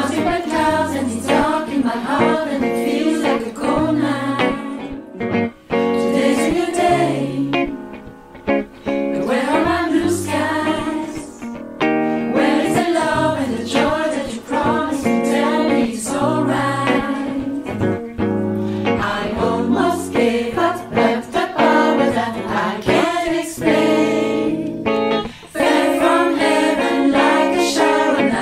Nothing but clouds and it's dark in my heart and it feels like a cold night. Today's a new day, but where are my blue skies? Where is the love and the joy that you promised me? Tell me it's alright. I almost gave up, left the power that I can't explain. Fell from heaven like a shower now.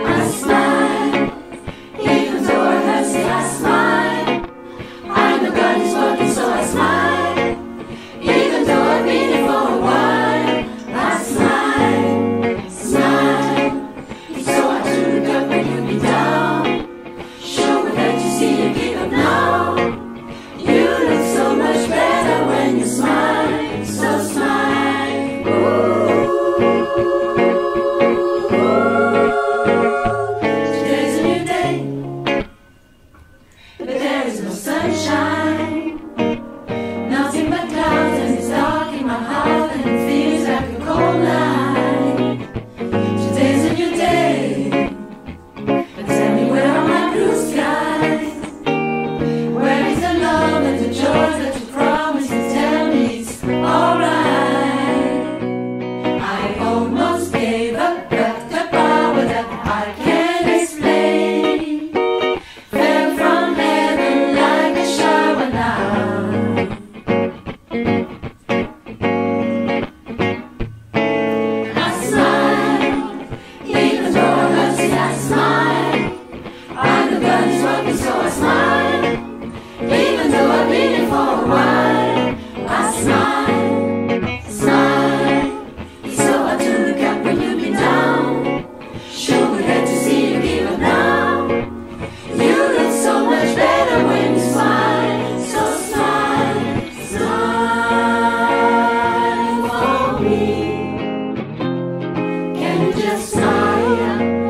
I smile, even though I hurt, say I smile. I know God is working, so I smile. Even though I've been here for a while, I smile, smile. It's so hard to look up when you be down. Sure would let you see you give up now. You look so much better when you smile, so smile. Today's a new day, but there is no sunshine. Nothing but clouds and it's dark in my heart and it feels like a cold night. Today's a new day, but tell me where are my blue skies? Where is the love and the joy that you promised me? Tell me it's alright. I almost gave up, but the power that I can't explain fell from heaven like a shower now. I smile, even though I hurt, see I smile. I know God is working, so I smile. Even though I've been here for a while, I smile, smile. It's so hard to look up when you've been down. Sure would hate to see you give up now. You look so much better when you smile, so smile, smile for me. Can you just smile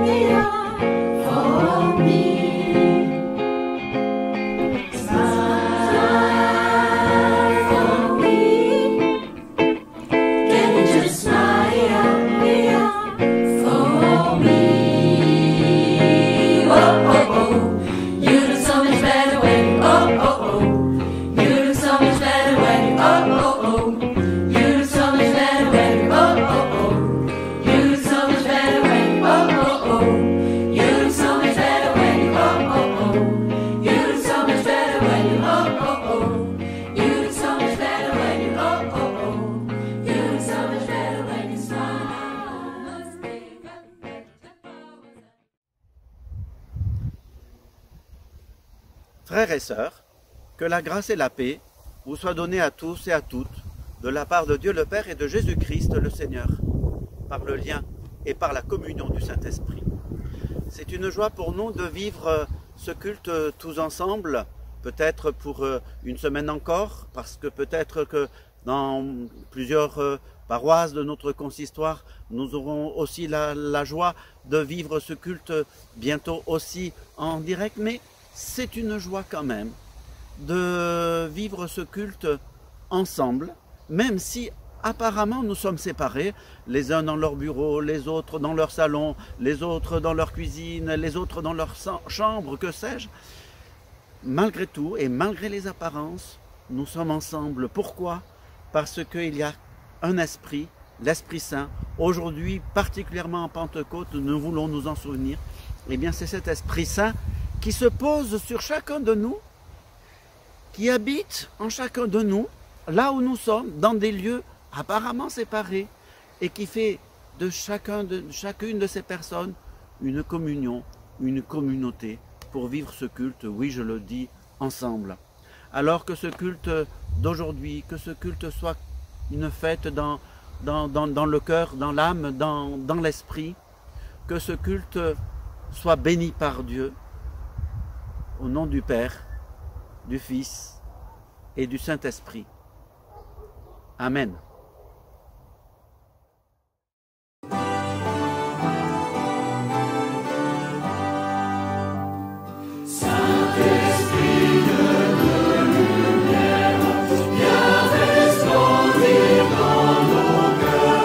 for me? Smile for me. Can you just smile for me? Oh, oh, oh. You look so much better when you, oh, oh, oh. You look so much better when you, oh, oh, oh. You look so much better when you, oh, oh, oh. You look so much better when you, oh, oh, oh. You look so much better when you, oh, oh, oh. You look so much better when you, oh, oh, oh. You look so much better when you, oh, oh, oh. You look so much better when you smile. Must be Frères et sœurs, que la grâce et la paix vous soient données à tous et à toutes de la part de Dieu le Père et de Jésus-Christ le Seigneur, par le lien et par la communion du Saint-Esprit. C'est une joie pour nous de vivre ce culte tous ensemble, peut-être pour une semaine encore, parce que peut-être que dans plusieurs paroisses de notre consistoire, nous aurons aussi la joie de vivre ce culte bientôt aussi en direct, mais c'est une joie quand même de vivre ce culte ensemble, même si apparemment nous sommes séparés, les uns dans leur bureau, les autres dans leur salon, les autres dans leur cuisine, les autres dans leur chambre, que sais-je. Malgré tout et malgré les apparences, nous sommes ensemble. Pourquoi? Parce qu'il y a un esprit, l'Esprit Saint. Aujourd'hui, particulièrement en Pentecôte, nous voulons nous en souvenir. Eh bien, c'est cet Esprit Saint qui se pose sur chacun de nous, qui habite en chacun de nous, là où nous sommes, dans des lieux apparemment séparés, et qui fait de chacune de ces personnes une communion, une communauté, pour vivre ce culte, oui je le dis, ensemble. Alors que ce culte d'aujourd'hui, que ce culte soit une fête dans le cœur, dans l'âme, dans l'esprit, que ce culte soit béni par Dieu, au nom du Père, du Fils et du Saint-Esprit. Amen. Viens restaurer dans nos cœurs.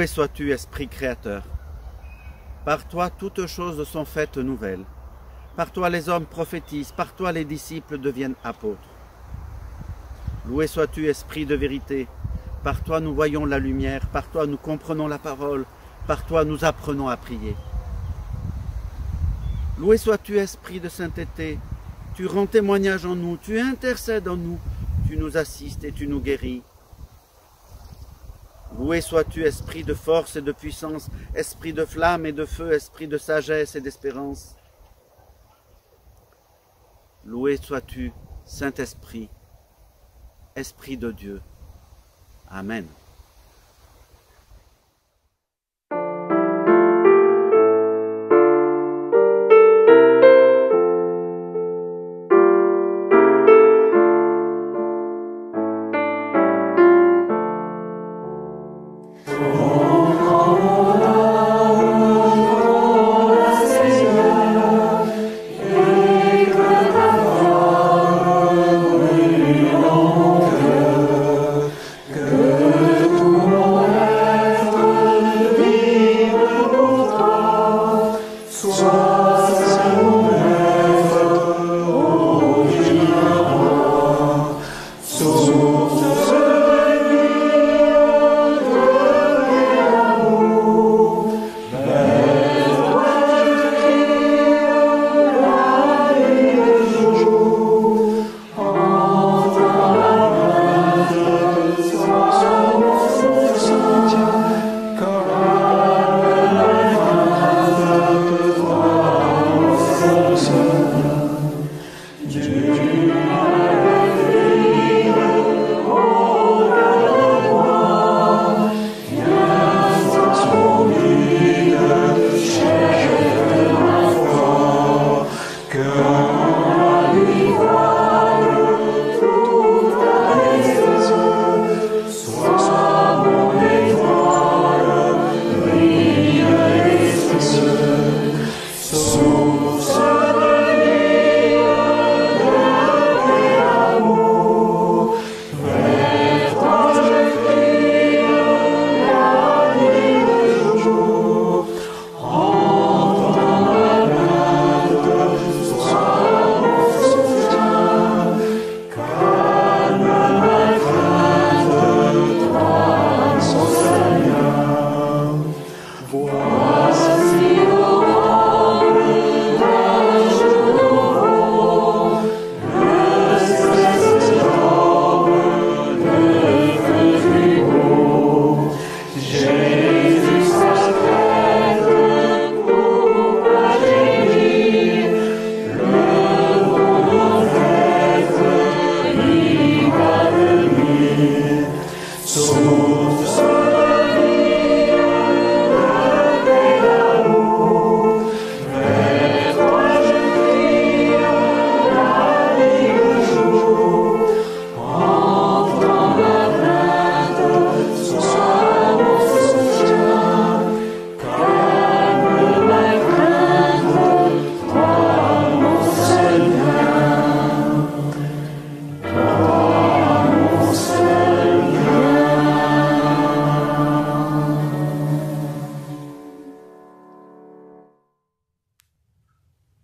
sois-tu, Esprit créateur. Par toi, toutes choses sont faites nouvelles. Par toi, les hommes prophétisent. Par toi, les disciples deviennent apôtres. Loué sois-tu, Esprit de vérité. Par toi, nous voyons la lumière. Par toi, nous comprenons la parole. Par toi, nous apprenons à prier. Loué sois-tu, Esprit de sainteté. Tu rends témoignage en nous. Tu intercèdes en nous. Tu nous assistes et tu nous guéris. Loué sois-tu, Esprit de force et de puissance, Esprit de flamme et de feu, Esprit de sagesse et d'espérance. Loué sois-tu, Saint-Esprit, Esprit de Dieu. Amen.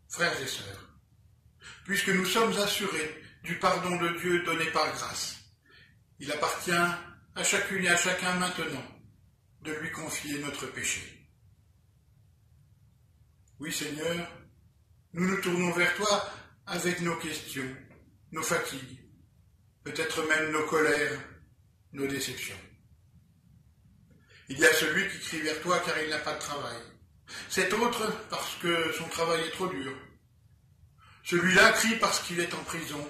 Frères et sœurs, puisque nous sommes assurés du pardon de Dieu donné par grâce, il appartient à chacune et à chacun maintenant de lui confier notre péché. Oui Seigneur, nous nous tournons vers toi avec nos questions, nos fatigues, peut-être même nos colères, nos déceptions. Il y a celui qui crie vers toi car il n'a pas de travail. Cet autre parce que son travail est trop dur. Celui-là crie parce qu'il est en prison.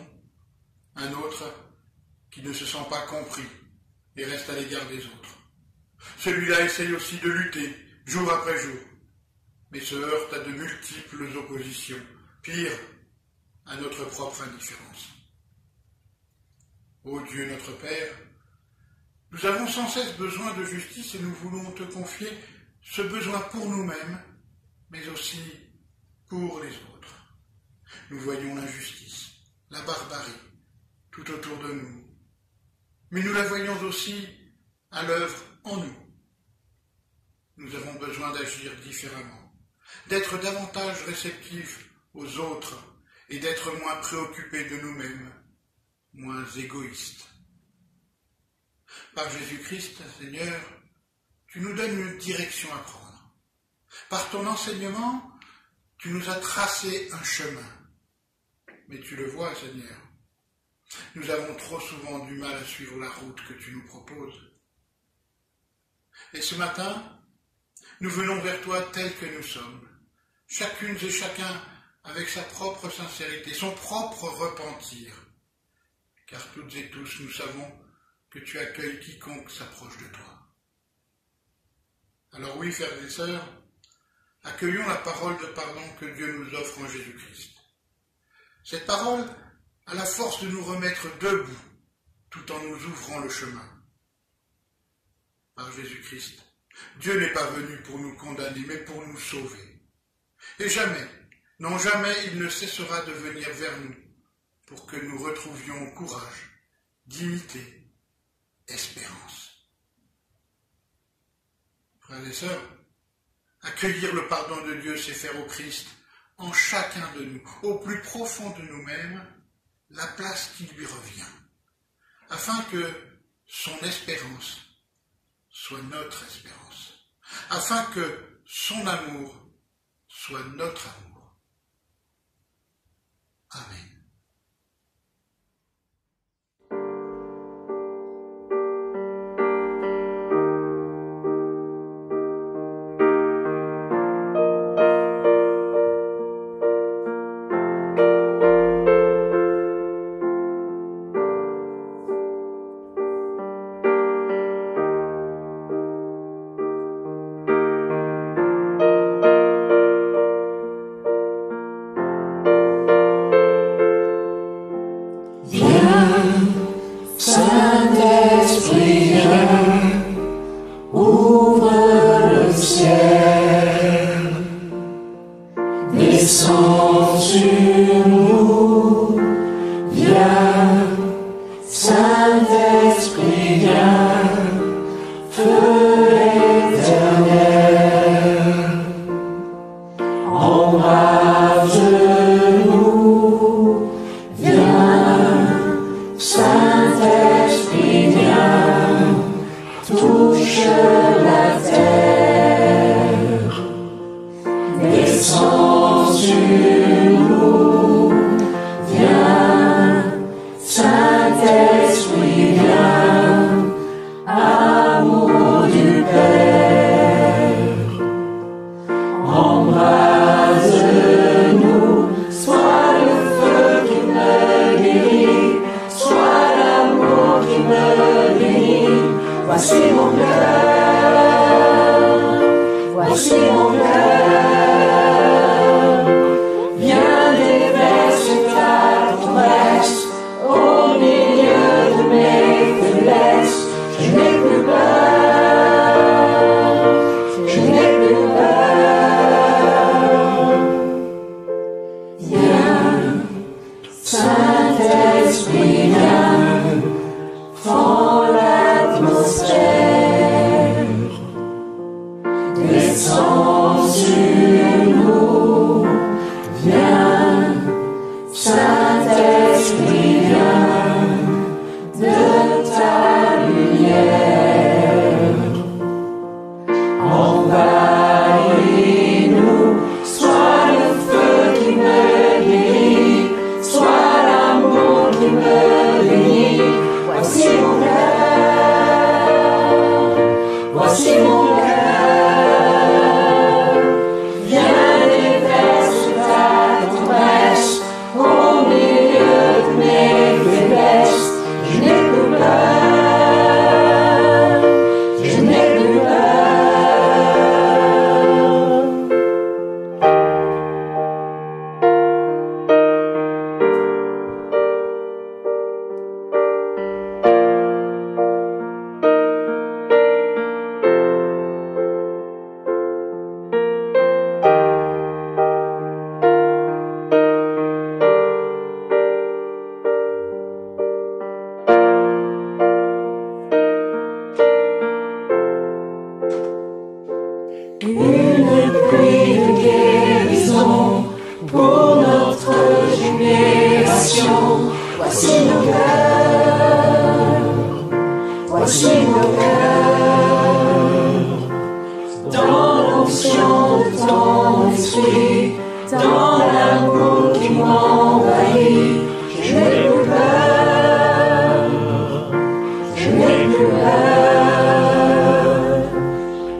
Un autre qui ne se sent pas compris et reste à l'égard des autres. Celui-là essaye aussi de lutter jour après jour, mais se heurte à de multiples oppositions, pire, à notre propre indifférence. Ô Dieu notre Père, nous avons sans cesse besoin de justice et nous voulons te confier ce besoin pour nous-mêmes, mais aussi pour les autres. Nous voyons l'injustice, la barbarie, tout autour de nous, mais nous la voyons aussi à l'œuvre en nous. nous avons besoin d'agir différemment, d'être davantage réceptifs aux autres et d'être moins préoccupés de nous-mêmes, moins égoïstes. Par Jésus-Christ, Seigneur, tu nous donnes une direction à prendre. Par ton enseignement, tu nous as tracé un chemin. Mais tu le vois, Seigneur, nous avons trop souvent du mal à suivre la route que tu nous proposes. Et ce matin, nous venons vers toi tels que nous sommes, chacune et chacun avec sa propre sincérité, son propre repentir, car toutes et tous nous savons que tu accueilles quiconque s'approche de toi. Alors oui, frères et sœurs, accueillons la parole de pardon que Dieu nous offre en Jésus-Christ. Cette parole a la force de nous remettre debout, tout en nous ouvrant le chemin. Par Jésus-Christ, Dieu n'est pas venu pour nous condamner, mais pour nous sauver. Et jamais, non jamais, il ne cessera de venir vers nous pour que nous retrouvions courage, dignité, espérance. Frères et sœurs, accueillir le pardon de Dieu, c'est faire au Christ, en chacun de nous, au plus profond de nous-mêmes, la place qui lui revient, afin que son espérance soit notre espérance, afin que son amour soit notre amour. Amen. Descends sur nous, viens, Saint-Esprit, viens, feu éternel, embrase-nous, viens, Saint-Esprit, viens, touche la terre, descends sur nous, viens, Saint-Esprit, viens, amour du Père, embrase-nous, sois le feu qui me guérit, sois l'amour qui me bénit, voici mon cœur, voici mon cœur. Saint-Esprit, viens, fends l'atmosphère, descends sur nous, viens, Saint-Esprit, viens, de ta lumière, envahis-nous, sois le feu qui me guérit, sois l'amour qui me Voici nos cœurs, voici nos cœurs, dans l'onction de ton esprit, dans l'amour qui m'envahit, je n'ai plus peur, je n'ai plus peur.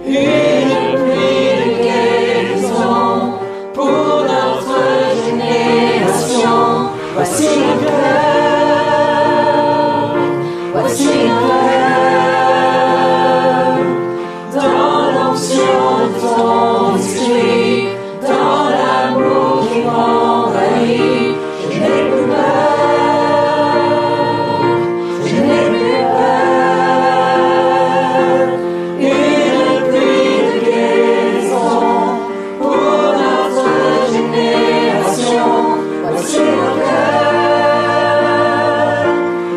Une pluie de guérison pour notre génération. Voici nos cœurs, voici nos cœurs, dans l'onction de ton esprit, dans l'amour qui m'envahit, je n'ai plus peur, je n'ai plus peur. Une pluie de guérison pour notre génération. Voici nos cœurs,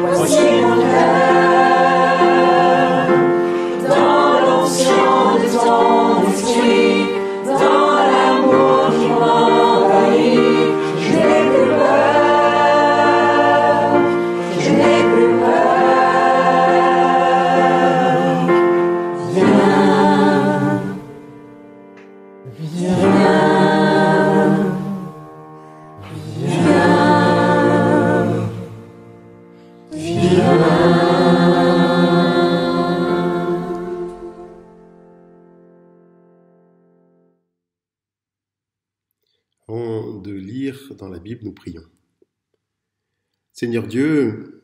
voici nos cœurs, dans l'onction de ton esprit, dans l'amour qui m'envahit, je n'ai plus peur, je n'ai plus peur. Viens, Avant de lire dans la Bible, nous prions. Seigneur Dieu,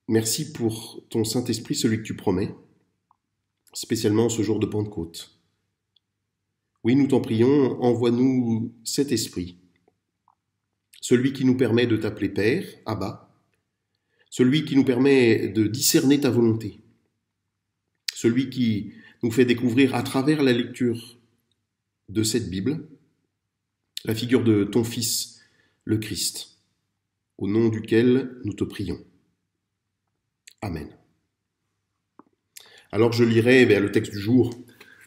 merci pour ton Saint-Esprit, celui que tu promets, spécialement ce jour de Pentecôte. Oui, nous t'en prions, envoie-nous cet Esprit, celui qui nous permet de t'appeler Père, Abba, celui qui nous permet de discerner ta volonté, celui qui nous fait découvrir à travers la lecture de cette Bible la figure de ton Fils, le Christ, au nom duquel nous te prions. Amen. Alors je lirai le texte du jour,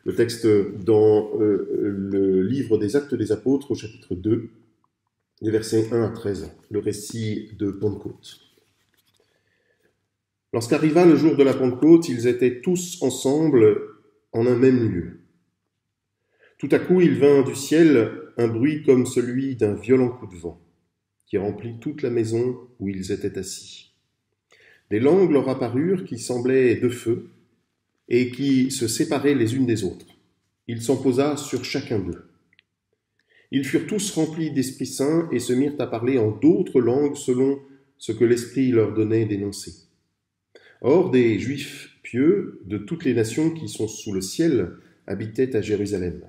le texte dans le livre des Actes des Apôtres au chapitre 2, les versets 1 à 13, le récit de Pentecôte. Lorsqu'arriva le jour de la Pentecôte, ils étaient tous ensemble en un même lieu. Tout à coup, il vint du ciel un bruit comme celui d'un violent coup de vent, qui remplit toute la maison où ils étaient assis. Des langues leur apparurent qui semblaient de feu et qui se séparaient les unes des autres. Il s'en posa sur chacun d'eux. Ils furent tous remplis d'Esprit Saint et se mirent à parler en d'autres langues selon ce que l'Esprit leur donnait d'énoncer. Or, des Juifs pieux de toutes les nations qui sont sous le ciel habitaient à Jérusalem.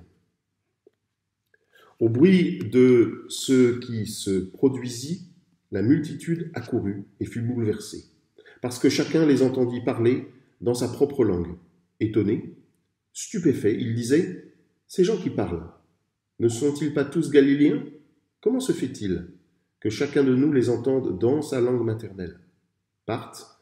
Au bruit de ce qui se produisit, la multitude accourut et fut bouleversée, parce que chacun les entendit parler dans sa propre langue. Étonnés, stupéfaits, ils disaient « Ces gens qui parlent, ne sont-ils pas tous galiléens? Comment se fait-il que chacun de nous les entende dans sa langue maternelle ?» Parthes,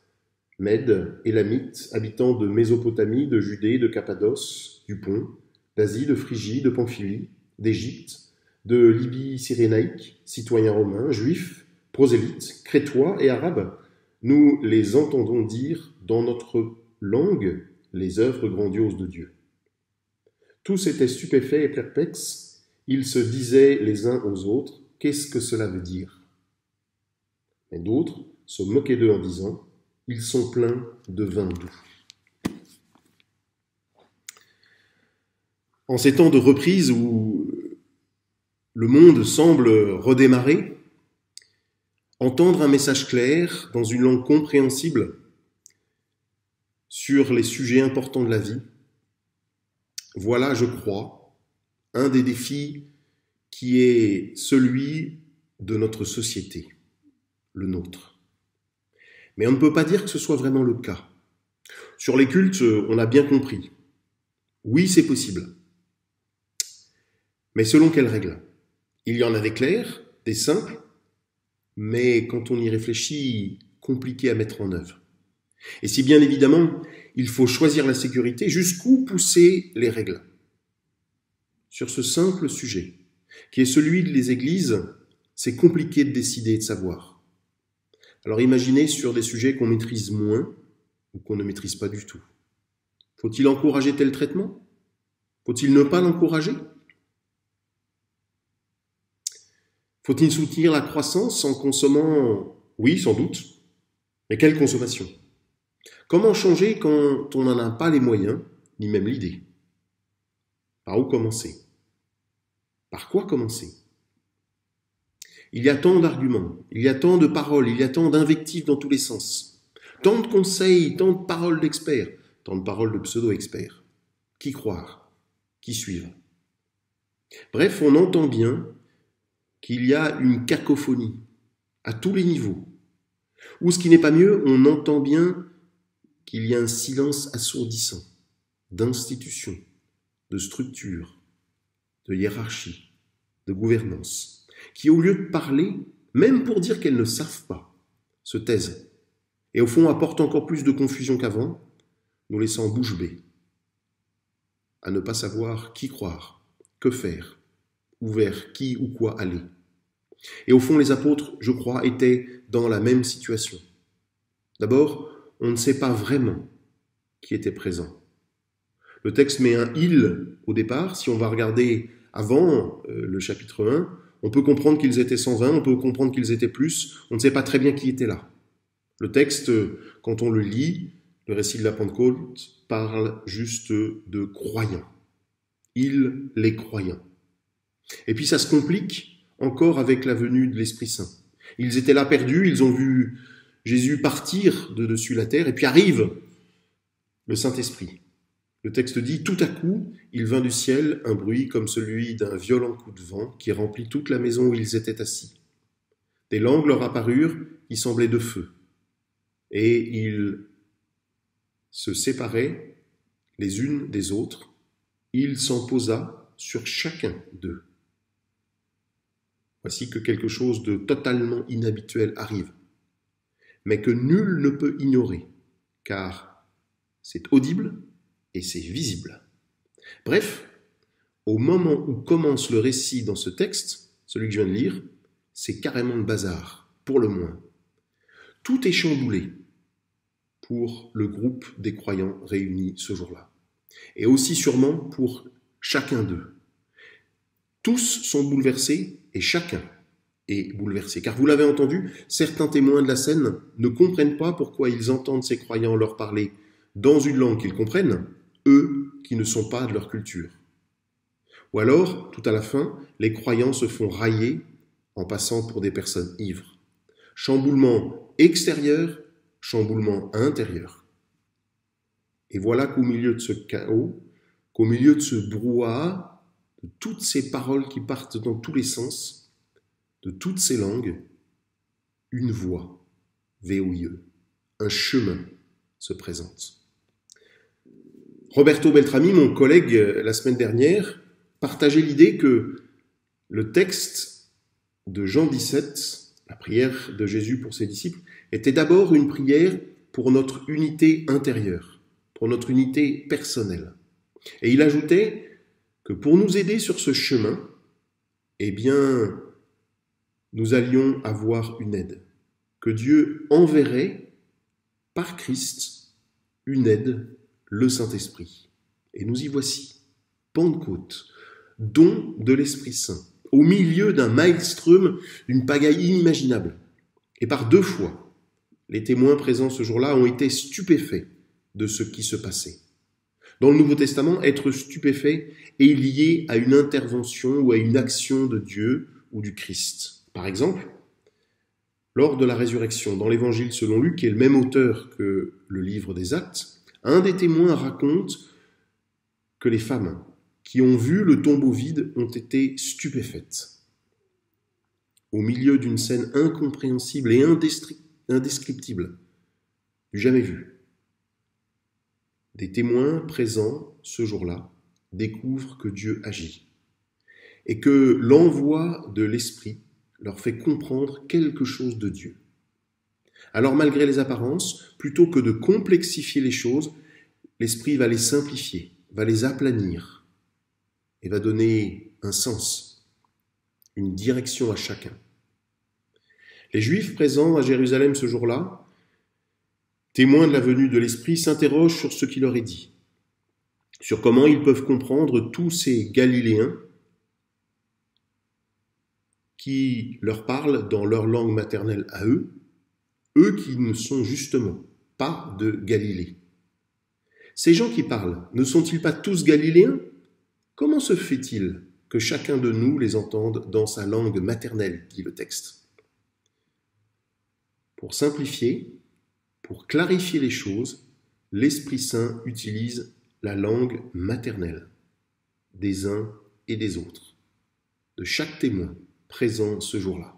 Mèdes, Élamites, habitants de Mésopotamie, de Judée, de Cappadoce, du Pont, d'Asie, de Phrygie, de Pamphylie, d'Égypte, de Libye cyrénaïque, citoyens romains, juifs, prosélytes, crétois et arabes, nous les entendons dire dans notre langue les œuvres grandioses de Dieu. Tous étaient stupéfaits et perplexes, ils se disaient les uns aux autres, « Qu'est-ce que cela veut dire ?» Mais d'autres se moquaient d'eux en disant, « Ils sont pleins de vin doux. » En ces temps de reprise où le monde semble redémarrer, entendre un message clair, dans une langue compréhensible, sur les sujets importants de la vie, voilà, je crois, un des défis qui est celui de notre société, le nôtre. Mais on ne peut pas dire que ce soit vraiment le cas. Sur les cultes, on a bien compris. Oui, c'est possible. Mais selon quelles règles ? Il y en a des claires, des simples, mais quand on y réfléchit, compliquées à mettre en œuvre. Et si bien évidemment, il faut choisir la sécurité, jusqu'où pousser les règles ? Sur ce simple sujet, qui est celui des églises, c'est compliqué de décider et de savoir. Alors imaginez sur des sujets qu'on maîtrise moins ou qu'on ne maîtrise pas du tout. Faut-il encourager tel traitement? Faut-il ne pas l'encourager? Faut-il soutenir la croissance en consommant? Oui, sans doute. Mais quelle consommation? Comment changer quand on n'en a pas les moyens, ni même l'idée? Par où commencer? Par quoi commencer? Il y a tant d'arguments, il y a tant de paroles, il y a tant d'invectives dans tous les sens. Tant de conseils, tant de paroles d'experts, tant de paroles de pseudo-experts. Qui croire? Qui suivre? Bref, on entend bien qu'il y a une cacophonie à tous les niveaux. Ou ce qui n'est pas mieux, on entend bien qu'il y a un silence assourdissant d'institutions, de structures, de hiérarchie, de gouvernance, qui au lieu de parler, même pour dire qu'elles ne savent pas, se taisent, et au fond apportent encore plus de confusion qu'avant, nous laissant bouche bée, à ne pas savoir qui croire, que faire, ou vers qui ou quoi aller. Et au fond, les apôtres, je crois, étaient dans la même situation. D'abord, on ne sait pas vraiment qui était présent. Le texte met un « il » au départ. Si on va regarder avant le chapitre 1, on peut comprendre qu'ils étaient 120, on peut comprendre qu'ils étaient plus, on ne sait pas très bien qui était là. Le texte, quand on le lit, le récit de la Pentecôte parle juste de croyants. Ils, les croyants. Et puis ça se complique encore avec la venue de l'Esprit Saint. Ils étaient là perdus, ils ont vu Jésus partir de dessus la terre, et puis arrive le Saint-Esprit. Le texte dit, tout à coup, il vint du ciel un bruit comme celui d'un violent coup de vent qui remplit toute la maison où ils étaient assis. Des langues leur apparurent qui semblaient de feu, et ils se séparaient les unes des autres. Il s'en posa sur chacun d'eux. Voici que quelque chose de totalement inhabituel arrive, mais que nul ne peut ignorer, car c'est audible et c'est visible. Bref, au moment où commence le récit dans ce texte, celui que je viens de lire, c'est carrément le bazar, pour le moins. Tout est chamboulé pour le groupe des croyants réunis ce jour-là, et aussi sûrement pour chacun d'eux. Tous sont bouleversés et chacun est bouleversé. Car vous l'avez entendu, certains témoins de la scène ne comprennent pas pourquoi ils entendent ces croyants leur parler dans une langue qu'ils comprennent, eux qui ne sont pas de leur culture. Ou alors, tout à la fin, les croyants se font railler en passant pour des personnes ivres. Chamboulement extérieur, chamboulement intérieur. Et voilà qu'au milieu de ce chaos, qu'au milieu de ce brouhaha, de toutes ces paroles qui partent dans tous les sens, de toutes ces langues, une voix, VOIE, un chemin se présente. Roberto Beltrami, mon collègue la semaine dernière, partageait l'idée que le texte de Jean 17, la prière de Jésus pour ses disciples, était d'abord une prière pour notre unité intérieure, pour notre unité personnelle. Et il ajoutait que pour nous aider sur ce chemin, eh bien, nous allions avoir une aide, que Dieu enverrait par Christ une aide, le Saint-Esprit. Et nous y voici, Pentecôte, don de l'Esprit Saint, au milieu d'un maelstrom, d'une pagaille inimaginable. Et par 2 fois, les témoins présents ce jour-là ont été stupéfaits de ce qui se passait. Dans le Nouveau Testament, être stupéfait est lié à une intervention ou à une action de Dieu ou du Christ. Par exemple, lors de la résurrection, dans l'Évangile selon Luc, qui est le même auteur que le livre des Actes, un des témoins raconte que les femmes qui ont vu le tombeau vide ont été stupéfaites. Au milieu d'une scène incompréhensible et indescriptible, du jamais vu. Des témoins présents ce jour-là découvrent que Dieu agit et que l'envoi de l'Esprit leur fait comprendre quelque chose de Dieu. Alors malgré les apparences, plutôt que de complexifier les choses, l'Esprit va les simplifier, va les aplanir et va donner un sens, une direction à chacun. Les Juifs présents à Jérusalem ce jour-là, témoins de la venue de l'Esprit, s'interrogent sur ce qui leur est dit, sur comment ils peuvent comprendre tous ces Galiléens qui leur parlent dans leur langue maternelle à eux qui ne sont justement pas de Galilée. Ces gens qui parlent, ne sont-ils pas tous Galiléens? Comment se fait-il que chacun de nous les entende dans sa langue maternelle, dit le texte? Pour simplifier, pour clarifier les choses, l'Esprit Saint utilise la langue maternelle des uns et des autres, de chaque témoin présent ce jour-là.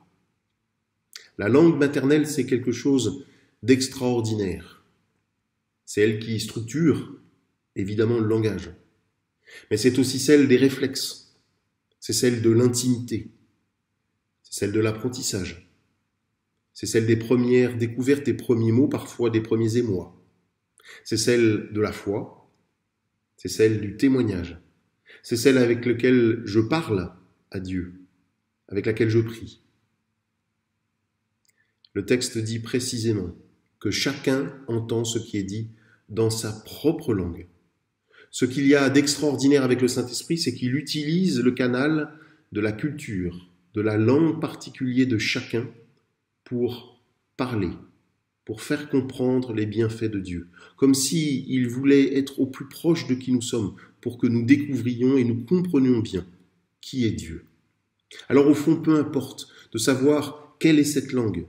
La langue maternelle, c'est quelque chose d'extraordinaire. C'est elle qui structure, évidemment, le langage. Mais c'est aussi celle des réflexes. C'est celle de l'intimité. C'est celle de l'apprentissage. C'est celle des premières découvertes, des premiers mots, parfois des premiers émois. C'est celle de la foi. C'est celle du témoignage. C'est celle avec laquelle je parle à Dieu, avec laquelle je prie. Le texte dit précisément que chacun entend ce qui est dit dans sa propre langue. Ce qu'il y a d'extraordinaire avec le Saint-Esprit, c'est qu'il utilise le canal de la culture, de la langue particulière de chacun pour parler, pour faire comprendre les bienfaits de Dieu, comme s'il voulait être au plus proche de qui nous sommes, pour que nous découvrions et nous comprenions bien qui est Dieu. Alors au fond, peu importe de savoir quelle est cette langue.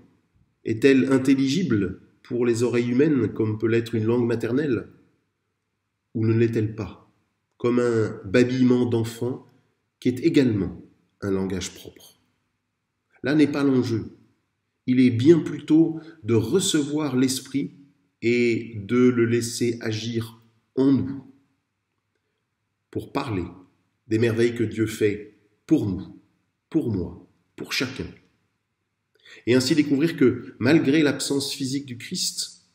Est-elle intelligible pour les oreilles humaines comme peut l'être une langue maternelle? Ou ne l'est-elle pas, comme un babillement d'enfant qui est également un langage propre? Là n'est pas l'enjeu. Il est bien plutôt de recevoir l'Esprit et de le laisser agir en nous, pour parler des merveilles que Dieu fait pour nous, pour moi, pour chacun. Et ainsi découvrir que, malgré l'absence physique du Christ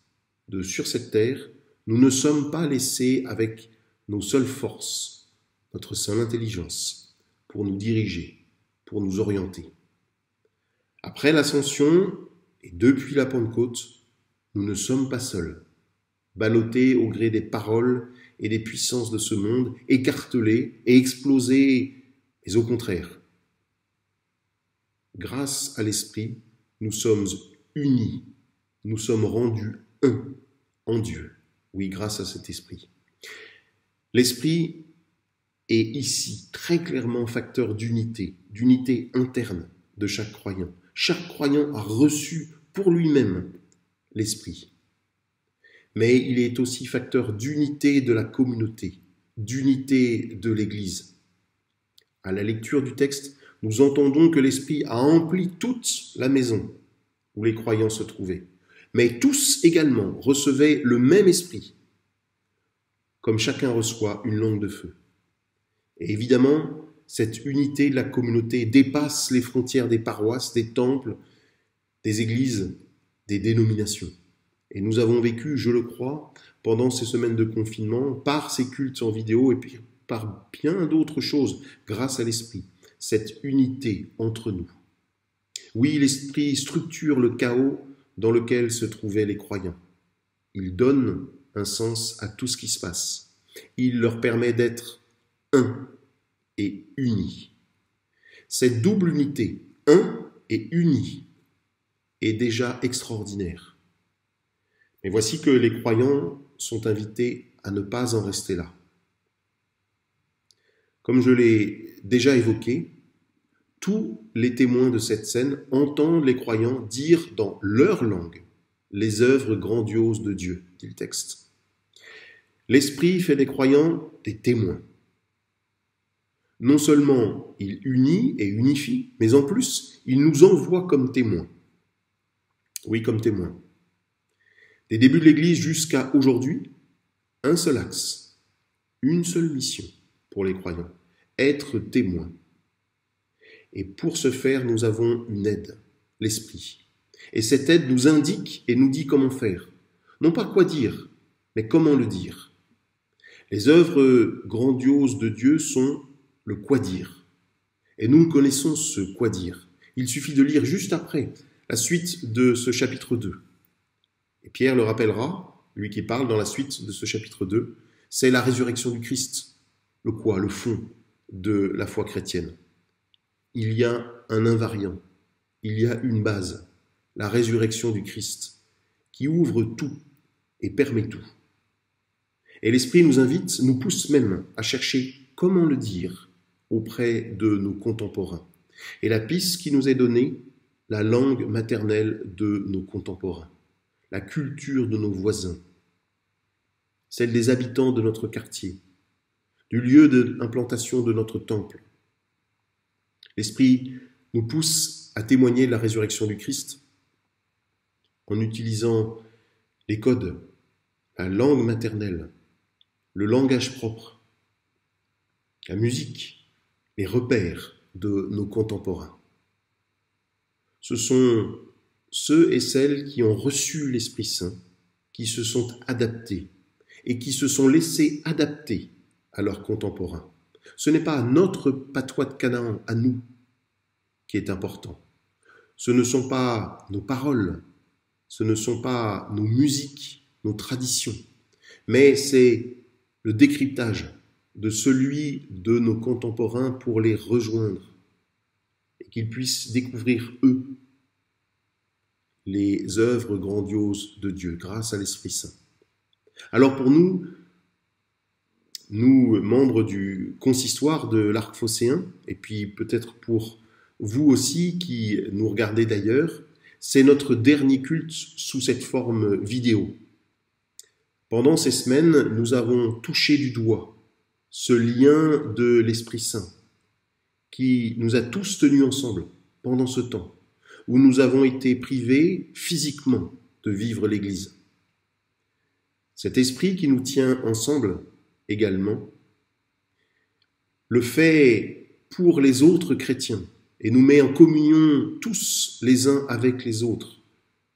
sur cette terre, nous ne sommes pas laissés avec nos seules forces, notre seule intelligence, pour nous diriger, pour nous orienter. Après l'ascension, et depuis la Pentecôte, nous ne sommes pas seuls, ballottés au gré des paroles et des puissances de ce monde, écartelés et explosés, mais au contraire. Grâce à l'Esprit, nous sommes unis, nous sommes rendus un en Dieu. Oui, grâce à cet Esprit. L'Esprit est ici très clairement facteur d'unité interne de chaque croyant. Chaque croyant a reçu pour lui-même l'Esprit. Mais il est aussi facteur d'unité de la communauté, d'unité de l'Église. À la lecture du texte, nous entendons que l'Esprit a empli toute la maison où les croyants se trouvaient. Mais tous également recevaient le même Esprit, comme chacun reçoit une langue de feu. Et évidemment, cette unité de la communauté dépasse les frontières des paroisses, des temples, des églises, des dénominations. Et nous avons vécu, je le crois, pendant ces semaines de confinement, par ces cultes en vidéo et puis par bien d'autres choses, grâce à l'Esprit, cette unité entre nous. Oui, l'Esprit structure le chaos dans lequel se trouvaient les croyants. Il donne un sens à tout ce qui se passe. Il leur permet d'être un et unis. Cette double unité, un et uni, est déjà extraordinaire. Mais voici que les croyants sont invités à ne pas en rester là. Comme je l'ai déjà évoqué, tous les témoins de cette scène entendent les croyants dire dans leur langue les œuvres grandioses de Dieu, dit le texte. L'Esprit fait des croyants des témoins. Non seulement il unit et unifie, mais en plus, il nous envoie comme témoins. Oui, comme témoins. Des débuts de l'Église jusqu'à aujourd'hui, un seul axe, une seule mission pour les croyants, être témoins. Et pour ce faire, nous avons une aide, l'Esprit. Et cette aide nous indique et nous dit comment faire. Non pas quoi dire, mais comment le dire. Les œuvres grandioses de Dieu sont le quoi dire. Et nous connaissons ce quoi dire. Il suffit de lire juste après la suite de ce chapitre 2. Et Pierre le rappellera, lui qui parle dans la suite de ce chapitre 2, c'est la résurrection du Christ. Le quoi? Le fond de la foi chrétienne. Il y a un invariant, il y a une base, la résurrection du Christ, qui ouvre tout et permet tout. Et l'Esprit nous invite, nous pousse même à chercher comment le dire auprès de nos contemporains. Et la piste qui nous est donnée, la langue maternelle de nos contemporains, la culture de nos voisins, celle des habitants de notre quartier, du lieu d'implantation de notre temple. L'Esprit nous pousse à témoigner de la résurrection du Christ en utilisant les codes, la langue maternelle, le langage propre, la musique, les repères de nos contemporains. Ce sont ceux et celles qui ont reçu l'Esprit Saint, qui se sont adaptés et qui se sont laissés adapter à leurs contemporains. Ce n'est pas notre patois de Canaan à nous qui est important. Ce ne sont pas nos paroles, ce ne sont pas nos musiques, nos traditions, mais c'est le décryptage de celui de nos contemporains pour les rejoindre et qu'ils puissent découvrir, eux, les œuvres grandioses de Dieu grâce à l'Esprit Saint. Alors pour nous, membres du consistoire de l'Arc phocéen, et puis peut-être pour vous aussi qui nous regardez d'ailleurs, c'est notre dernier culte sous cette forme vidéo. Pendant ces semaines, nous avons touché du doigt ce lien de l'Esprit Saint qui nous a tous tenus ensemble pendant ce temps, où nous avons été privés physiquement de vivre l'Église. Cet esprit qui nous tient ensemble également le fait pour les autres chrétiens et nous met en communion tous les uns avec les autres,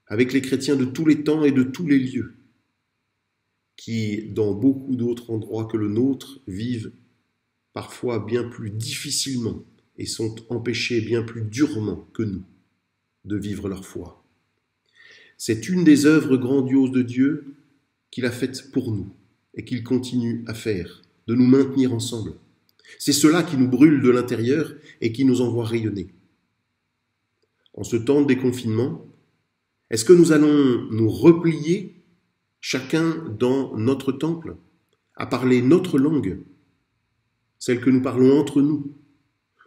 avec les chrétiens de tous les temps et de tous les lieux, qui, dans beaucoup d'autres endroits que le nôtre, vivent parfois bien plus difficilement et sont empêchés bien plus durement que nous de vivre leur foi. C'est une des œuvres grandioses de Dieu qu'il a faites pour nous et qu'il continue à faire, de nous maintenir ensemble. C'est cela qui nous brûle de l'intérieur et qui nous envoie rayonner. En ce temps de déconfinement, est-ce que nous allons nous replier chacun dans notre temple à parler notre langue, celle que nous parlons entre nous,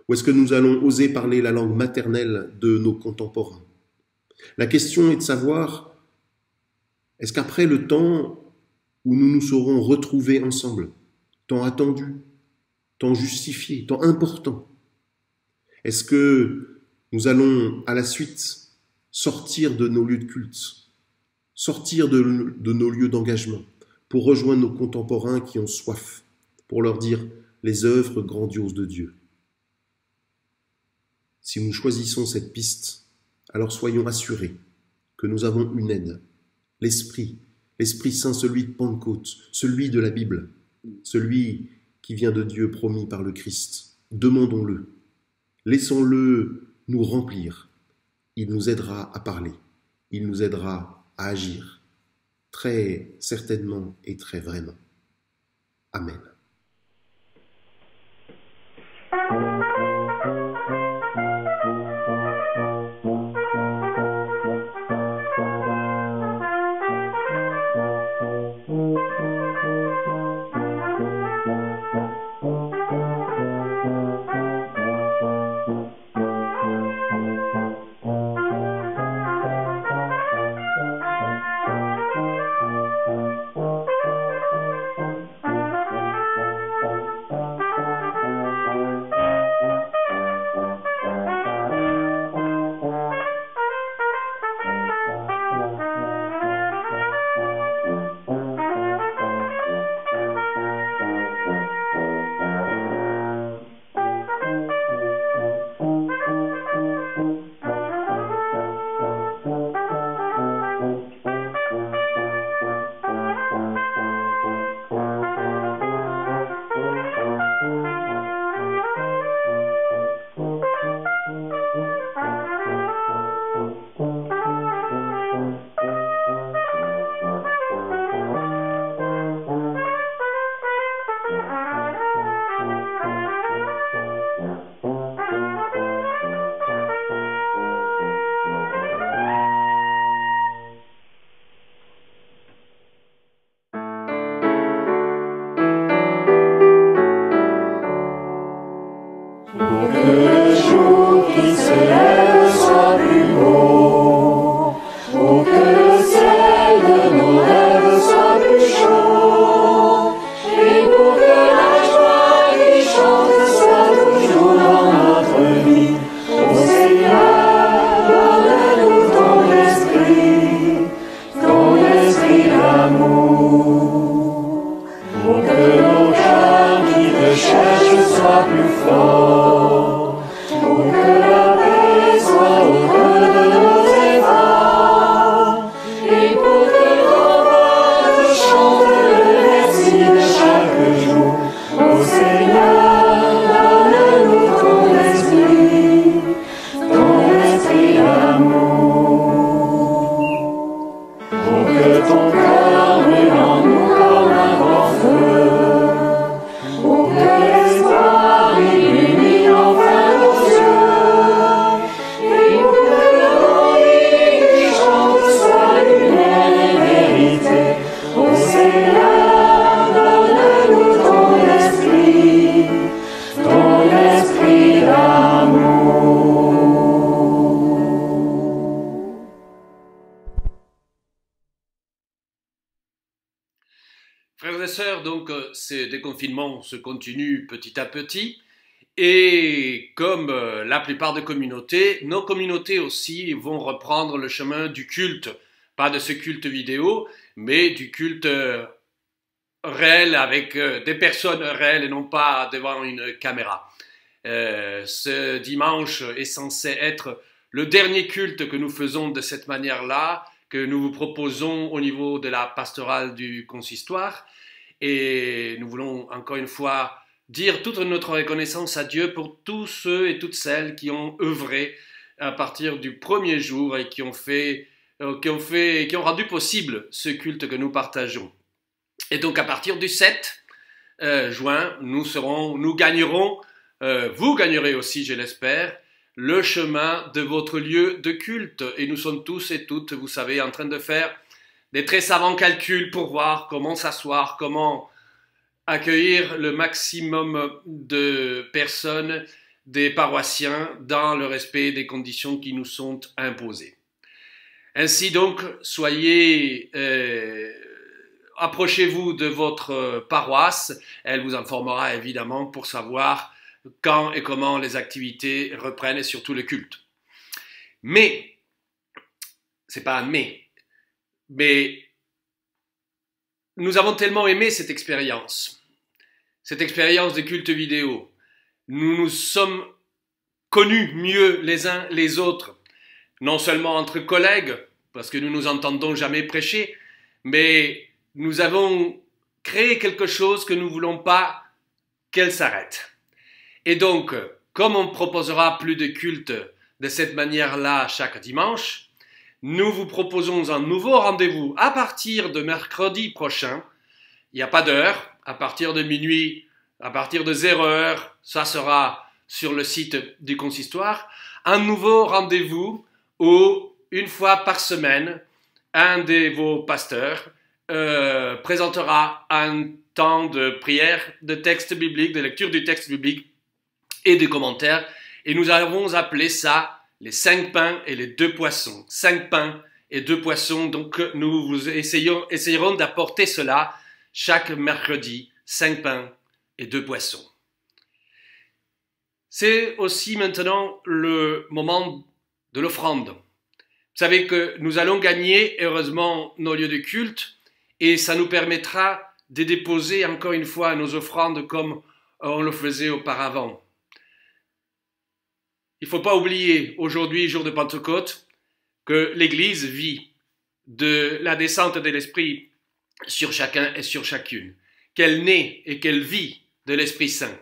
ou est-ce que nous allons oser parler la langue maternelle de nos contemporains? La question est de savoir, est-ce qu'après le temps où nous nous serons retrouvés ensemble, temps attendu, temps justifié, temps important, est-ce que nous allons à la suite sortir de nos lieux de culte, sortir de nos lieux d'engagement pour rejoindre nos contemporains qui ont soif, pour leur dire les œuvres grandioses de Dieu? Si nous choisissons cette piste, alors soyons assurés que nous avons une aide, l'Esprit Saint, celui de Pentecôte, celui de la Bible, celui qui vient de Dieu promis par le Christ. Demandons-le, laissons-le nous remplir. Il nous aidera à parler, il nous aidera à agir, très certainement et très vraiment. Amen. et sœurs, donc ces déconfinements se continuent petit à petit. Et comme la plupart des communautés, nos communautés aussi vont reprendre le chemin du culte. Pas de ce culte vidéo, mais du culte réel avec des personnes réelles et non pas devant une caméra. Ce dimanche est censé être le dernier culte que nous faisons de cette manière-là, que nous vous proposons au niveau de la pastorale du consistoire. Et nous voulons encore une fois dire toute notre reconnaissance à Dieu pour tous ceux et toutes celles qui ont œuvré à partir du premier jour et qui ont rendu possible ce culte que nous partageons. Et donc à partir du 7 juin, nous gagnerons, vous gagnerez aussi, je l'espère, le chemin de votre lieu de culte. Et nous sommes tous et toutes, vous savez, en train de faire des très savants calculs pour voir comment s'asseoir, comment accueillir le maximum de personnes, des paroissiens, dans le respect des conditions qui nous sont imposées. Ainsi donc, approchez-vous de votre paroisse, elle vous informera évidemment pour savoir quand et comment les activités reprennent et surtout le culte. Mais, c'est pas un mais nous avons tellement aimé cette expérience de culte vidéo. Nous nous sommes connus mieux les uns les autres, non seulement entre collègues, parce que nous nous entendons jamais prêcher, mais nous avons créé quelque chose que nous ne voulons pas qu'elle s'arrête. Et donc, comme on ne proposera plus de culte de cette manière-là chaque dimanche, nous vous proposons un nouveau rendez-vous à partir de mercredi prochain. Il n'y a pas d'heure, à partir de minuit, à partir de 0 heure, ça sera sur le site du consistoire. Un nouveau rendez-vous où, une fois par semaine, un de vos pasteurs présentera un temps de prière, de texte biblique, de lecture du texte biblique et de commentaires. Et nous avons appelé ça les 5 pains et les 2 poissons. 5 pains et 2 poissons. Donc nous vous essayerons d'apporter cela chaque mercredi. 5 pains et 2 poissons. C'est aussi maintenant le moment de l'offrande. Vous savez que nous allons gagner, heureusement, nos lieux de culte et ça nous permettra de déposer encore une fois nos offrandes comme on le faisait auparavant. Il ne faut pas oublier, aujourd'hui, jour de Pentecôte, que l'Église vit de la descente de l'Esprit sur chacun et sur chacune, qu'elle naît et qu'elle vit de l'Esprit Saint.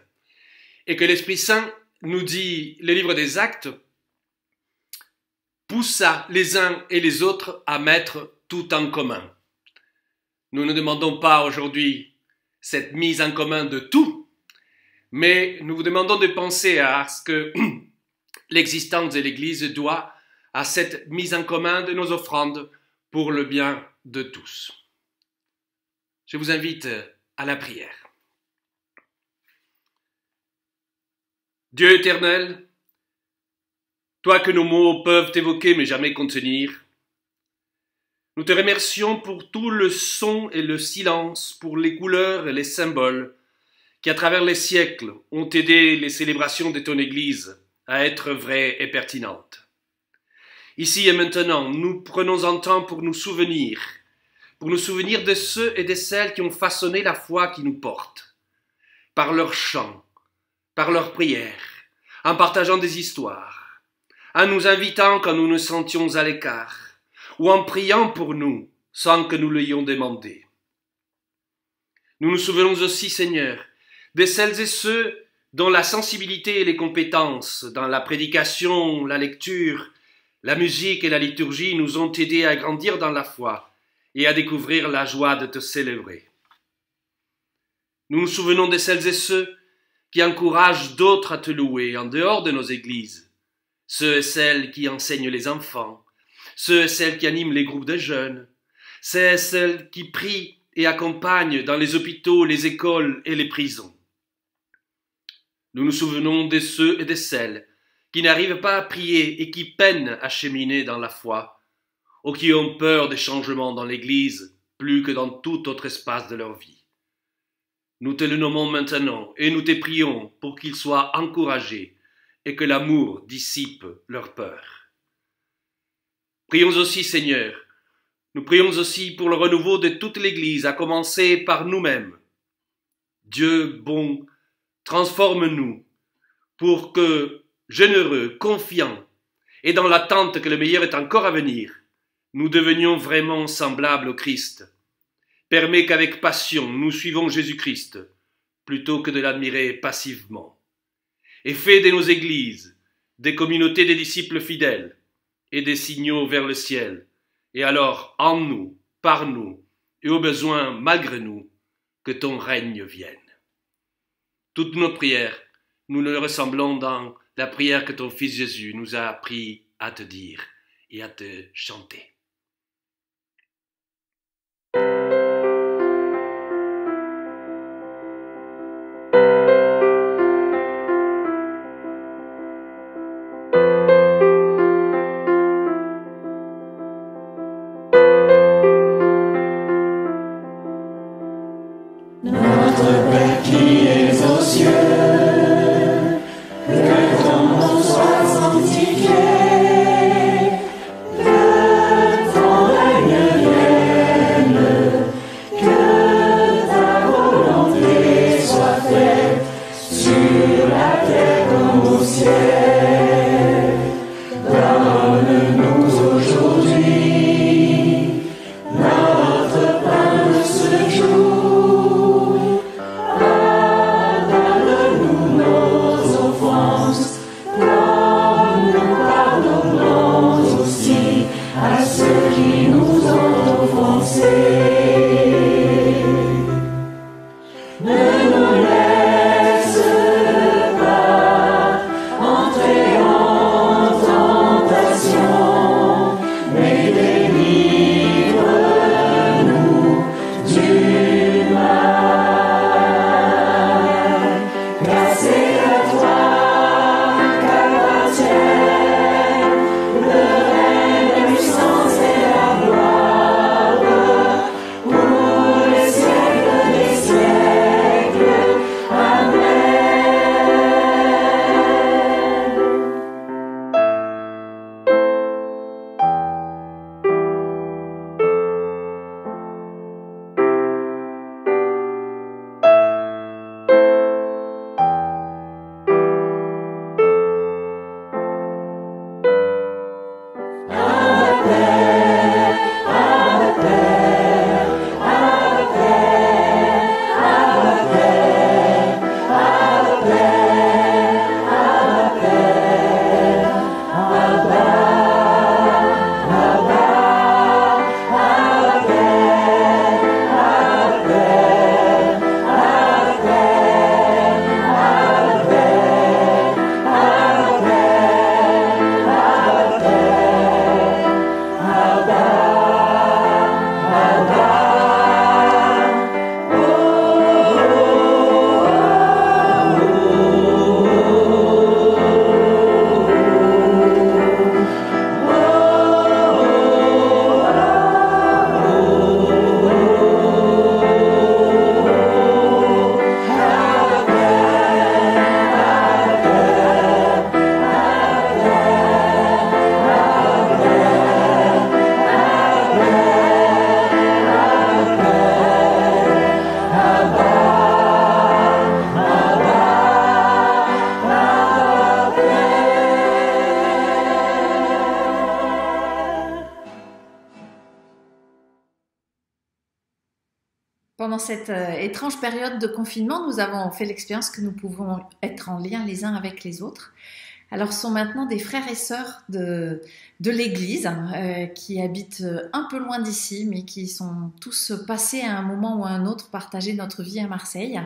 Et que l'Esprit Saint, nous dit le livre des Actes, poussa les uns et les autres à mettre tout en commun. Nous ne demandons pas aujourd'hui cette mise en commun de tout, mais nous vous demandons de penser à ce que l'existence de l'Église doit à cette mise en commun de nos offrandes pour le bien de tous. Je vous invite à la prière. Dieu éternel, toi que nos mots peuvent évoquer mais jamais contenir, nous te remercions pour tout le son et le silence, pour les couleurs et les symboles qui, à travers les siècles, ont aidé les célébrations de ton Église à être vraies et pertinentes. Ici et maintenant, nous prenons un temps pour nous souvenir de ceux et de celles qui ont façonné la foi qui nous porte, par leurs chants, par leurs prières, en partageant des histoires, en nous invitant quand nous nous sentions à l'écart, ou en priant pour nous sans que nous l'ayons demandé. Nous nous souvenons aussi, Seigneur, de celles et ceux dont la sensibilité et les compétences dans la prédication, la lecture, la musique et la liturgie nous ont aidés à grandir dans la foi et à découvrir la joie de te célébrer. Nous nous souvenons de celles et ceux qui encouragent d'autres à te louer en dehors de nos églises, ceux et celles qui enseignent les enfants, ceux et celles qui animent les groupes de jeunes, ceux et celles qui prient et accompagnent dans les hôpitaux, les écoles et les prisons. Nous nous souvenons de ceux et de celles qui n'arrivent pas à prier et qui peinent à cheminer dans la foi, ou qui ont peur des changements dans l'Église plus que dans tout autre espace de leur vie. Nous te le nommons maintenant et nous te prions pour qu'ils soient encouragés et que l'amour dissipe leur peur. Prions aussi, Seigneur, nous prions aussi pour le renouveau de toute l'Église, à commencer par nous-mêmes. Dieu bon, transforme-nous pour que, généreux, confiants et dans l'attente que le meilleur est encore à venir, nous devenions vraiment semblables au Christ. Permets qu'avec passion nous suivons Jésus-Christ, plutôt que de l'admirer passivement. Et fais de nos églises des communautés des disciples fidèles et des signaux vers le ciel, et alors en nous, par nous, et au besoin malgré nous, que ton règne vienne. Toutes nos prières, nous les ressemblons dans la prière que ton Fils Jésus nous a appris à te dire et à te chanter. Notre Père qui es aux cieux, que ton nom soit sanctifié, que ton règne vienne, que ta volonté soit faite sur la terre comme au ciel. Donne-nous aujourd'hui notre pain de ce jour. Pendant cette étrange période de confinement, nous avons fait l'expérience que nous pouvons être en lien les uns avec les autres. Alors, ce sont maintenant des frères et sœurs de l'Église qui habitent un peu loin d'ici, mais qui sont tous passés à un moment ou à un autre partager notre vie à Marseille,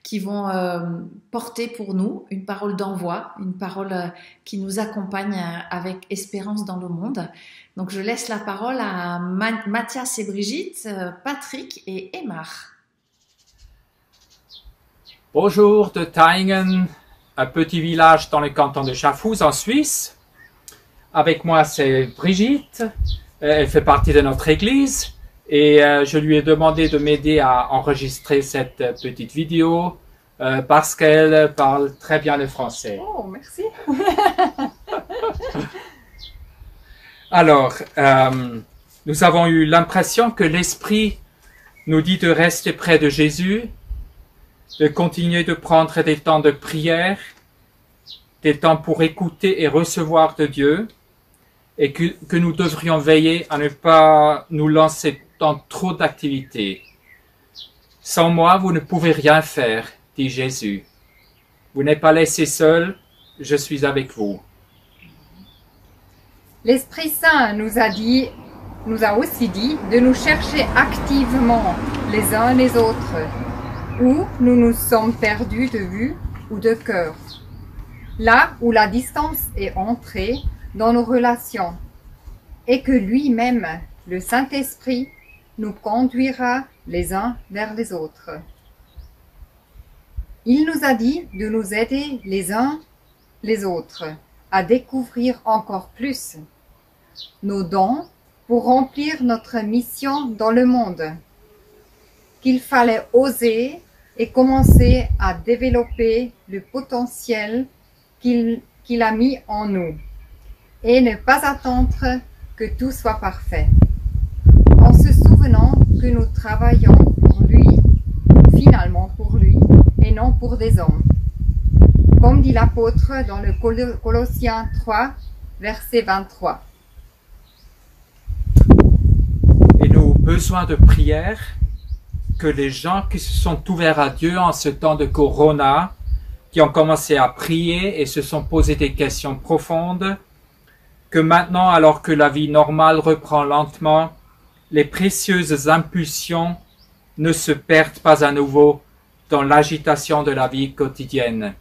qui vont porter pour nous une parole d'envoi, une parole qui nous accompagne avec espérance dans le monde. Donc, je laisse la parole à Mathias et Brigitte, Patrick et Aymar. Bonjour de Taingen, un petit village dans le canton de Schaffhouse en Suisse. Avec moi, c'est Brigitte. Elle fait partie de notre église Et je lui ai demandé de m'aider à enregistrer cette petite vidéo parce qu'elle parle très bien le français. Oh, merci. Alors, nous avons eu l'impression que l'Esprit nous dit de rester près de Jésus, de continuer de prendre des temps de prière, des temps pour écouter et recevoir de Dieu, et que nous devrions veiller à ne pas nous lancer dans trop d'activités. Sans moi, vous ne pouvez rien faire, dit Jésus. Vous n'êtes pas laissé seul, je suis avec vous. L'Esprit Saint nous a aussi dit de nous chercher activement les uns les autres, où nous nous sommes perdus de vue ou de cœur, là où la distance est entrée dans nos relations, et que lui-même, le Saint-Esprit, nous conduira les uns vers les autres. Il nous a dit de nous aider les uns les autres à découvrir encore plus nos dons pour remplir notre mission dans le monde, qu'il fallait oser et commencer à développer le potentiel qu'il a mis en nous et ne pas attendre que tout soit parfait, en se souvenant que nous travaillons pour lui, finalement pour lui, et non pour des hommes. Comme dit l'apôtre dans le Colossiens 3, verset 23. Et nous avons besoin de prière, que les gens qui se sont ouverts à Dieu en ce temps de Corona, qui ont commencé à prier et se sont posé des questions profondes, que maintenant, alors que la vie normale reprend lentement, les précieuses impulsions ne se perdent pas à nouveau dans l'agitation de la vie quotidienne.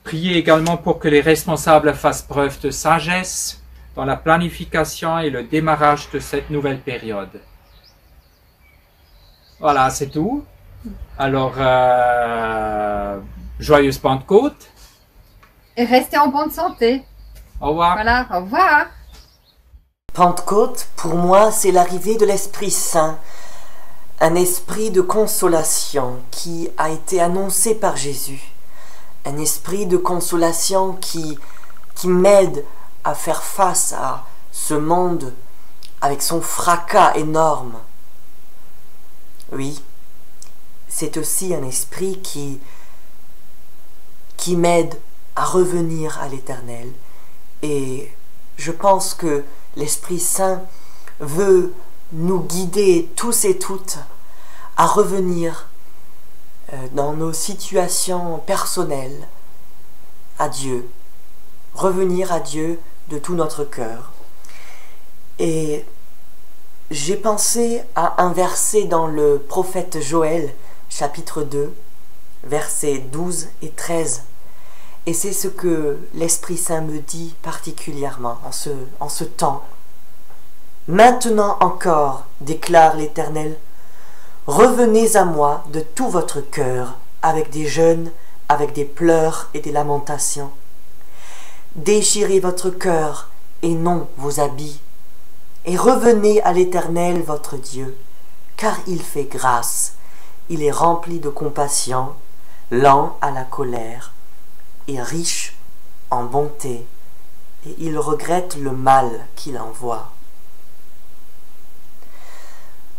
Priez également pour que les responsables fassent preuve de sagesse dans la planification et le démarrage de cette nouvelle période. Voilà, c'est tout. Alors, joyeuse Pentecôte. Et restez en bonne santé. Au revoir. Voilà, au revoir. Pentecôte, pour moi, c'est l'arrivée de l'Esprit Saint, un esprit de consolation qui a été annoncé par Jésus, un esprit de consolation qui m'aide à faire face à ce monde avec son fracas énorme. Oui, c'est aussi un esprit qui m'aide à revenir à l'Éternel. Et je pense que l'Esprit Saint veut nous guider tous et toutes à revenir dans nos situations personnelles à Dieu, revenir à Dieu de tout notre cœur. Et j'ai pensé à un verset dans le prophète Joël, chapitre 2, versets 12 et 13. Et c'est ce que l'Esprit Saint me dit particulièrement en ce temps. « Maintenant encore, déclare l'Éternel, revenez à moi de tout votre cœur, avec des jeûnes, avec des pleurs et des lamentations. Déchirez votre cœur et non vos habits, et revenez à l'Éternel votre Dieu, car il fait grâce, il est rempli de compassion, lent à la colère, et riche en bonté, et il regrette le mal qu'il envoie. »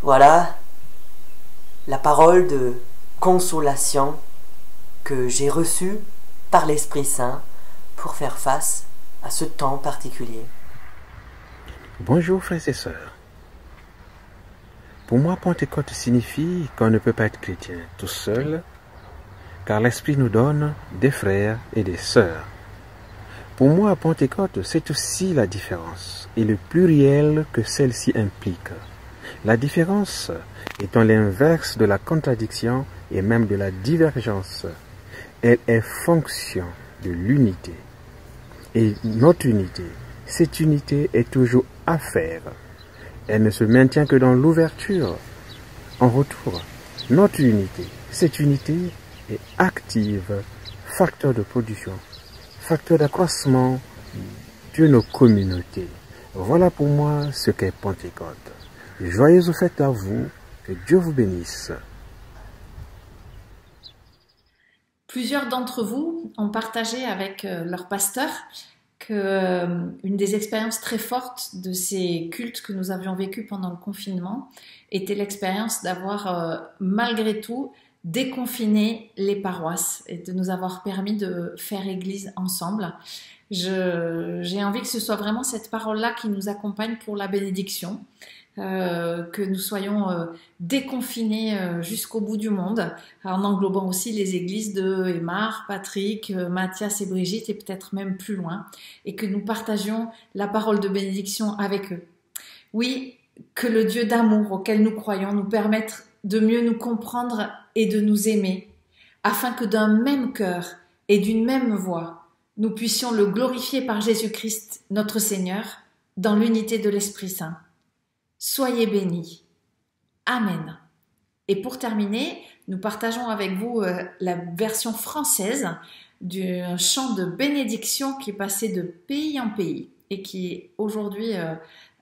Voilà la parole de consolation que j'ai reçue par l'Esprit Saint pour faire face à ce temps particulier. Bonjour frères et sœurs. Pour moi, Pentecôte signifie qu'on ne peut pas être chrétien tout seul, car l'Esprit nous donne des frères et des sœurs. Pour moi, Pentecôte, c'est aussi la différence et le pluriel que celle-ci implique. La différence étant l'inverse de la contradiction et même de la divergence. Elle est fonction de l'unité. Et notre unité, cette unité est toujours à faire. Elle ne se maintient que dans l'ouverture. En retour, notre unité, cette unité est active, facteur de production, facteur d'accroissement de nos communautés. Voilà pour moi ce qu'est Pentecôte. Joyeuses fêtes à vous, que Dieu vous bénisse. Plusieurs d'entre vous ont partagé avec leur pasteur que une des expériences très fortes de ces cultes que nous avions vécus pendant le confinement était l'expérience d'avoir malgré tout déconfiné les paroisses et de nous avoir permis de faire église ensemble. J'ai envie que ce soit vraiment cette parole-là qui nous accompagne pour la bénédiction, que nous soyons déconfinés jusqu'au bout du monde, en englobant aussi les églises de Aymar, Patrick, Mathias et Brigitte, et peut-être même plus loin, et que nous partagions la parole de bénédiction avec eux. Oui, que le Dieu d'amour auquel nous croyons nous permette de mieux nous comprendre et de nous aimer, afin que d'un même cœur et d'une même voix, nous puissions le glorifier par Jésus-Christ, notre Seigneur, dans l'unité de l'Esprit Saint. Soyez bénis. Amen. Et pour terminer, nous partageons avec vous la version française du chant de bénédiction qui est passé de pays en pays et qui aujourd'hui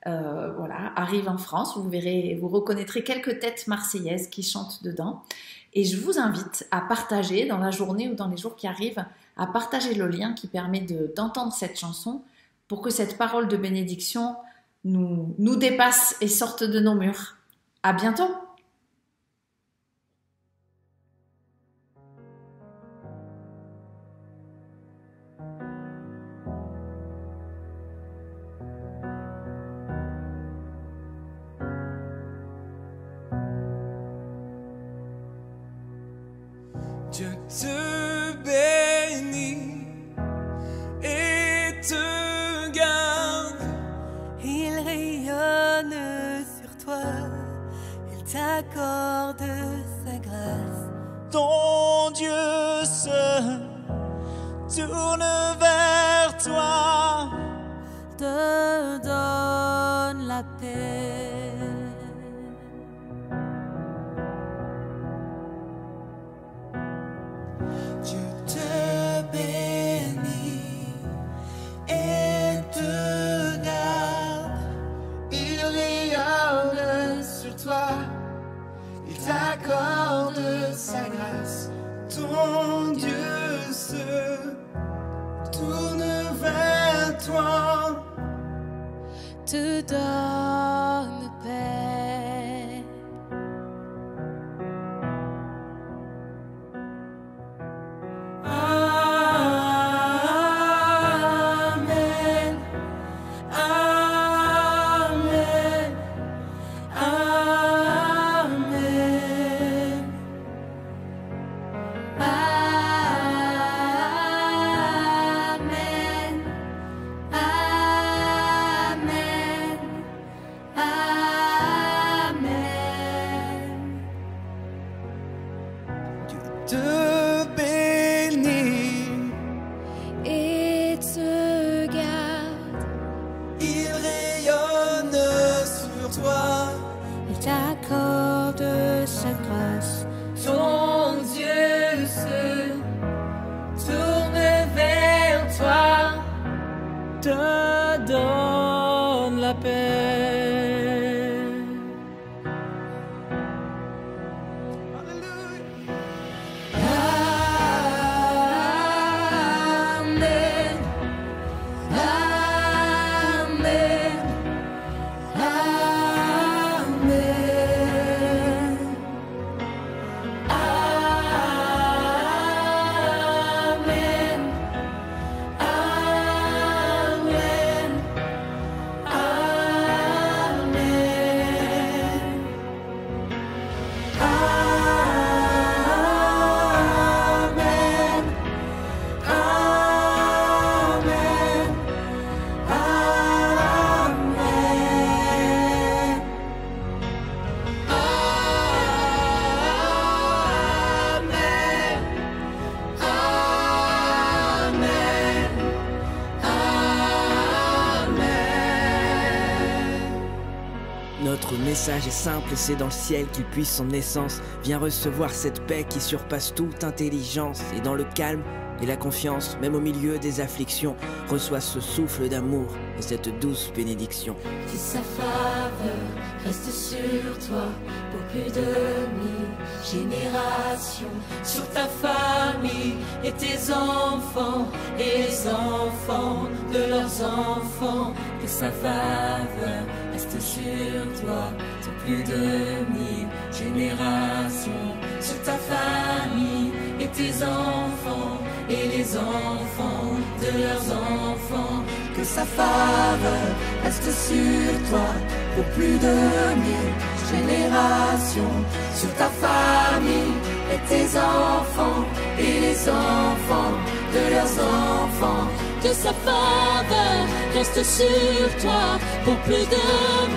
arrive en France. Vous verrez, vous reconnaîtrez quelques têtes marseillaises qui chantent dedans. Et je vous invite à partager dans la journée ou dans les jours qui arrivent, à partager le lien qui permet d'entendre cette chanson pour que cette parole de bénédiction nous dépasse et sorte de nos murs. À bientôt! Dieu te bénit et te garde. Il rayonne sur toi, il t'accorde sa grâce. Ton Dieu se tourne vers toi, te donne la paix. Dieu te bénit et te garde. Il rayonne sur toi, il t'accorde sa grâce. Ton Dieu se tourne vers toi, te donne paix. te bénit et te garde. Il rayonne sur toi, Il t'accorde sa grâce. ton Dieu se tourne vers toi, te donne la paix. Notre message est simple, c'est dans le ciel qu'il puise son essence. Viens recevoir cette paix qui surpasse toute intelligence. Et dans le calme, Et la confiance, même au milieu des afflictions, reçoit ce souffle d'amour et cette douce bénédiction. Que sa faveur reste sur toi pour plus de 1000 générations, sur ta famille et tes enfants et les enfants de leurs enfants. Que sa faveur reste sur toi pour plus de 1000 générations, sur ta famille et tes enfants et les enfants de leurs enfants. Que sa faveur reste sur toi pour plus de 1000 générations, sur ta famille et tes enfants et les enfants de leurs enfants. Que sa faveur reste sur toi pour plus de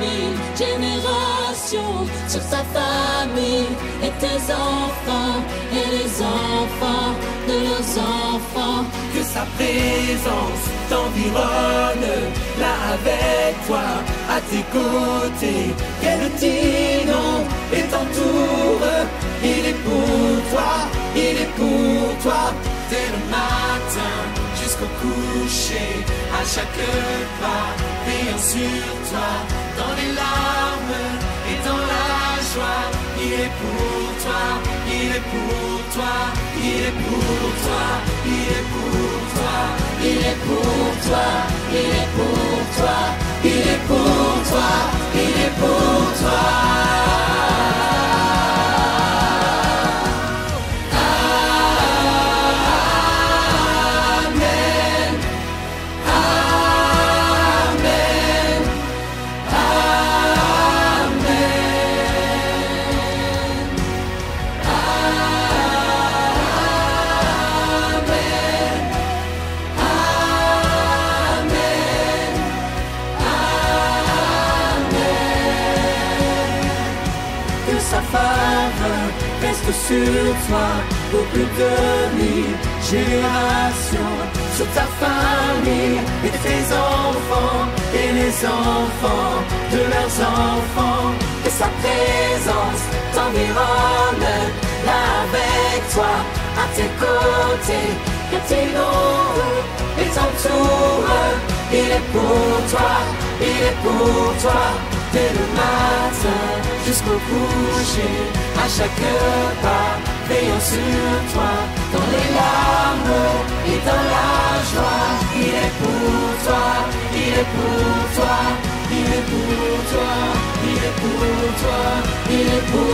1000 générations, sur ta famille et tes enfants et les enfants de leurs enfants. Que sa présence t'environne, là avec toi, à tes côtés, qu'elle t'inonde et t'entoure. Il est pour toi, il est pour toi, dès le matin jusqu'au coucher, à chaque pas, veillant sur toi, dans les larmes et dans la joie. Il est pour toi, il est pour toi, il est pour toi, il est pour toi, il est pour toi, il est pour toi, il est pour toi, il est pour toi. Reste sur toi pour plus de 1000 générations, sur ta famille et tes enfants et les enfants de leurs enfants. Que sa présence t'environne, là avec toi, à tes côtés, que t'inonde et t'entoure. Il est pour toi, il est pour toi, dès le matin jusqu'au coucher, à chaque pas, veillant sur toi, dans les larmes et dans la joie. Il est pour toi, il est pour toi, il est pour toi, il est pour toi, il est pour toi.